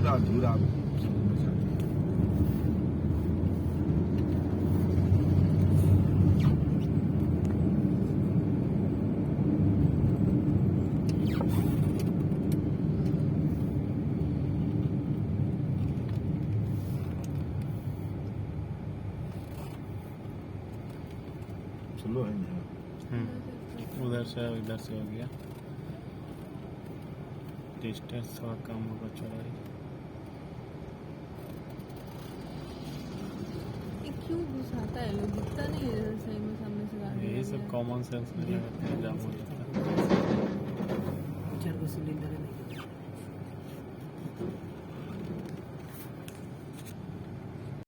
पूरा अधूरा स्लो है यहाँ। उधर से इधर से हो गया डिस्टेंस थोड़ा कम होगा चौड़ाई। ये क्यों घुसाता है लोग, दिखता नहीं है सही में सामने से गाड़ी यही लगी सब है। कॉमन सेंस में लगाते हैं, जाम हो जाता है। चार को सिलेंडर है नहीं